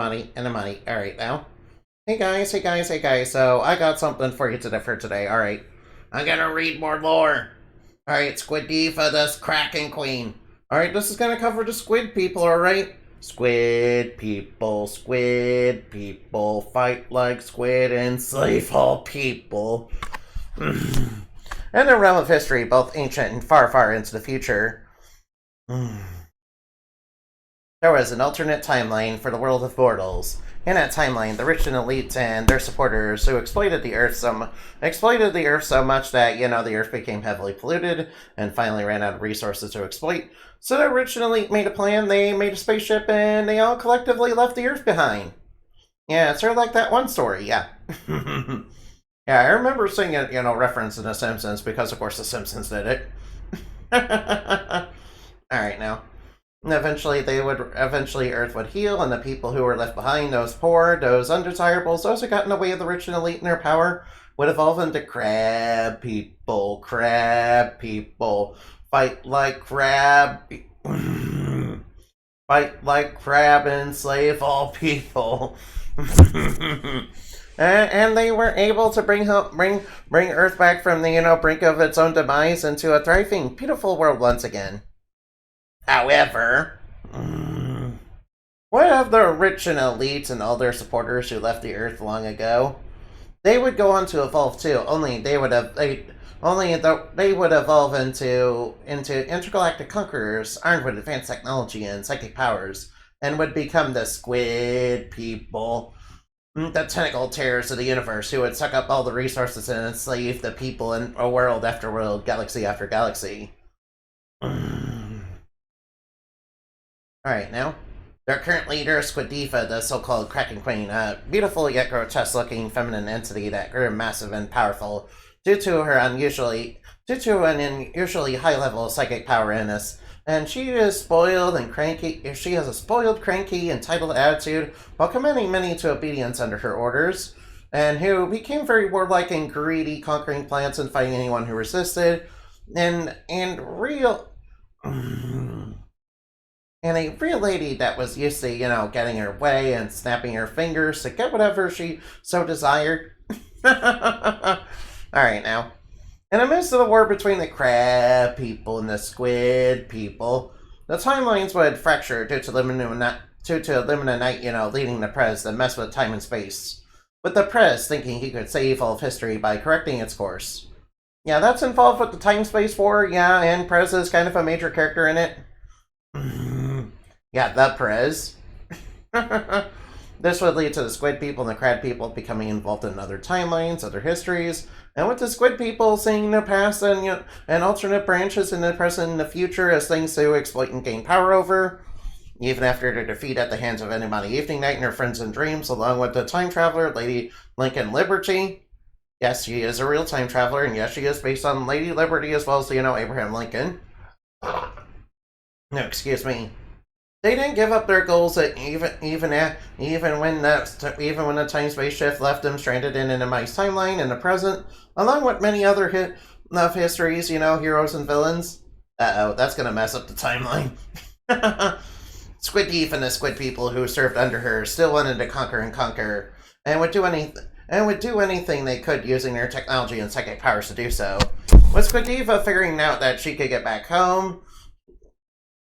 Money and the money. Alright, now. Hey guys, hey guys, hey guys. So, I got something for you for today. Alright. I'm gonna read more lore. Alright, Squidiva, the Kraken Queen. Alright, this is gonna cover the squid people, alright? Squid people, fight like squid, enslave all people. In the realm of history, both ancient and far, far into the future, there was an alternate timeline for the world of mortals. In that timeline, the rich and elite and their supporters who exploited the Earth so much that, the Earth became heavily polluted and finally ran out of resources to exploit. So the rich and elite made a plan, they made a spaceship, and they all collectively left the Earth behind. Yeah, it's sort of like that one story, yeah. Yeah, I remember seeing it, referenced in The Simpsons, because of course The Simpsons did it. Alright, now. Eventually, Earth would heal, and the people who were left behind, those poor, those undesirables, those who got in the way of the rich and elite in their power, would evolve into crab people, fight like crab, fight like crab, enslave all people. And they were able to bring Earth back from the brink of its own demise into a thriving, beautiful world once again. However, what of the rich and elite and all their supporters who left the Earth long ago? They would go on to evolve too. Only they would evolve into intergalactic conquerors armed with advanced technology and psychic powers, and would become the squid people, the tentacle terrors of the universe, who would suck up all the resources and enslave the people in a world after world, galaxy after galaxy. Alright, now. Their current leader, Squidiva, the so-called Kraken Queen, a beautiful yet grotesque-looking feminine entity that grew massive and powerful due to an unusually high level of psychic power in us. And she is spoiled and cranky. She has a spoiled, cranky, entitled attitude, while commanding many to obedience under her orders, and who became very warlike and greedy, conquering planets and fighting anyone who resisted. And a real lady that was used to, getting her way and snapping her fingers to get whatever she so desired. Alright, now. In the midst of the war between the crab people and the squid people, the timelines would fracture due to Illuminati, leading the Prez to mess with time and space. With the Prez thinking he could save all of history by correcting its course. Yeah, that's involved with the time-space war, yeah, and Prez is kind of a major character in it. Yeah, the Prez. This would lead to the squid people and the crab people becoming involved in other timelines, other histories, and with the squid people seeing their past and alternate branches in the present and the future as things to exploit and gain power over. Even after their defeat at the hands of Indumati Evening Night and her friends in dreams, along with the time traveler, Lady Lincoln Liberty. Yes, she is a real time traveler, and yes, she is based on Lady Liberty as well as, Abraham Lincoln. No, excuse me. They didn't give up their goals even when the time-space shift left them stranded in an immediate timeline in the present, along with many other histories, heroes and villains. Uh-oh, that's gonna mess up the timeline. Squidiva and the squid people who served under her still wanted to conquer, and would do anything they could using their technology and psychic powers to do so. With Squidiva figuring out that she could get back home,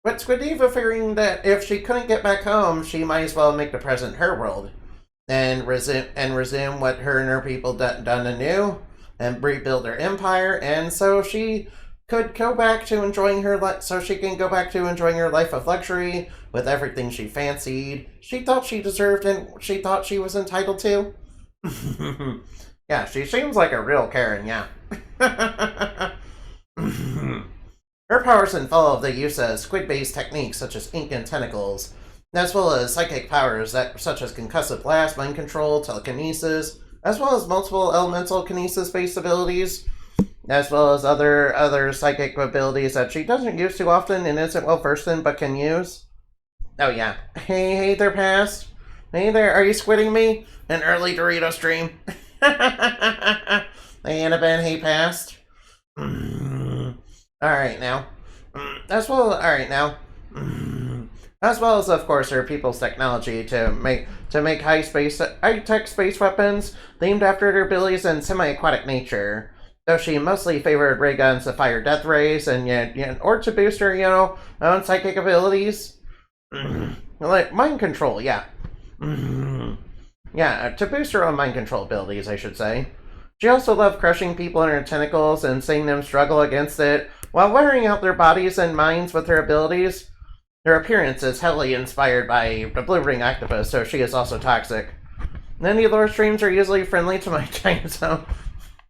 but Squidiva figuring that if she couldn't get back home, she might as well make the present her world, and resume what her and her people done anew, and rebuild their empire, and so she could go back to enjoying her life of luxury with everything she fancied, she thought she deserved, and she thought she was entitled to. Yeah, she seems like a real Karen, yeah. Her powers involve the use of squid-based techniques such as ink and tentacles, as well as psychic powers such as concussive blast, mind control, telekinesis, as well as multiple elemental kinesis-based abilities, as well as other psychic abilities that she doesn't use too often and isn't well versed in but can use. Oh yeah. Hey there, past. Hey there, are you squidding me? An early Dorito stream. Hey Annabelle, hey past. Alright now. As well, alright now. as well as, of course, her people's technology to make high-tech space weapons themed after their abilities and semi-aquatic nature. Though she mostly favored ray guns to fire death rays or to boost her, own psychic abilities. Like mind control, yeah. Yeah, to boost her own mind control abilities, I should say. She also loved crushing people in her tentacles and seeing them struggle against it, while wearing out their bodies and minds with her abilities. Her appearance is heavily inspired by the blue ring octopus, so she is also toxic. Many of lore streams are usually friendly to my dinosaur.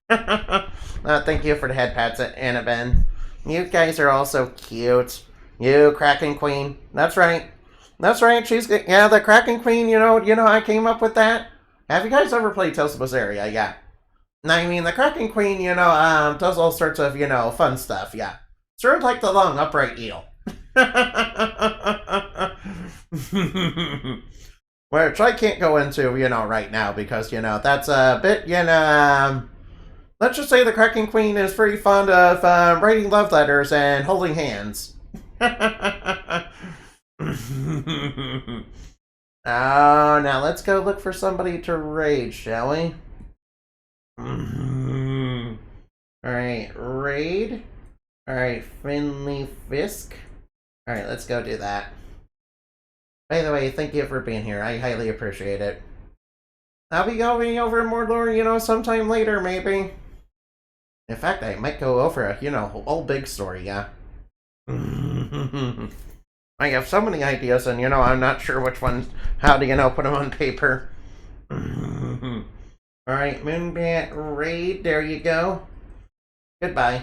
Thank you for the head pats, Annabelle. You guys are all so cute. You, Kraken Queen. That's right. That's right, the Kraken Queen, I came up with that. Have you guys ever played Tales of Berseria? Yeah. I mean, the Kraken Queen, does all sorts of, fun stuff, yeah. Sort of like the long upright eel. Which I can't go into, right now, because, that's a bit, let's just say the Kraken Queen is pretty fond of writing love letters and holding hands. Oh, now let's go look for somebody to raid, shall we? Alright, raid. Alright, Friendly Fisk. Alright, let's go do that. By the way, thank you for being here. I highly appreciate it. I'll be going over more lore, sometime later, maybe. In fact, I might go over a, whole big story, yeah. I have so many ideas, and, I'm not sure which ones, how to, put them on paper. Alright, Moonbat Raid, there you go. Goodbye.